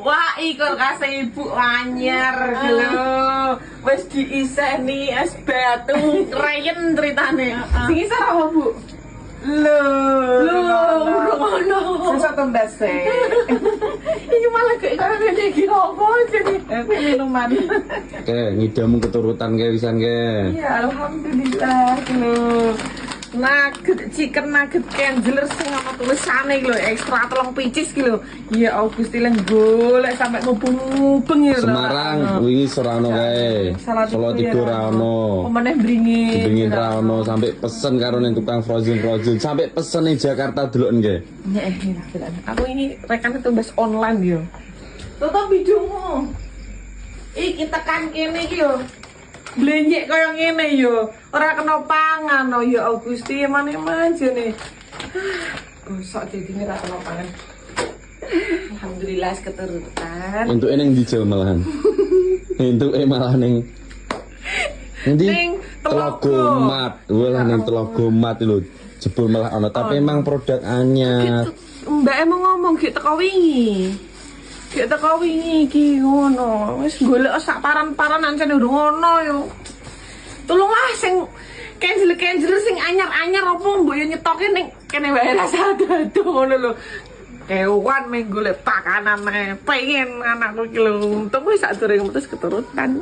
Wah, ikut kasih ibu anyar lho. Wis diiseni es batu reyen ceritane. Sing isar apa, Bu? Lho, ngono. Sesuk tundas e. Iki malah kayak ngene iki opo jadi Minuman. Oke, ngidamu keturutan kayak pisan ke. iya, alhamdulillah lho. Nugget chicken nugget Kenjeler sing ana tulisane lho ekstra 3 picis ki lho. Ya Gusti lan golek sampe mubeng-mubeng ya lho. Semarang wingi serano kae. Solo tidur ra ono. Pemeneh bringin. Bringin ra ono sampai pesen karo ning tukang frozen sampai pesen ning Jakarta deloken nggih. Aku ini rekan tugas online yo. Tutup videomu. Iki tekan kene iki yo. Blenyek kaya ngene yo. Ora kena pangan oh ya Gusti emane-eman jene. Gosok dadi ora kena pangan. Alhamdulillah keturutan. Untuk ning dijel malahan. Untuk malah ning Nanti Telago Mat, walah ning Telago Mat lho. Jebul malah ana tapi emang produk anyar. Mbak emang ngomong gek teko wingi. Gek teko wingi iki ngono. Wis golek sak paran-paranan jane udah ngono yo. Tolonglah sing Kenjeler sing anyar-anyar apa mbok yo nyetoke ning kene wae rasa dadu ngono lho. Kewan ming golek pakanan pengen anakku ki lho. Untung wis sak durung metu keturutan.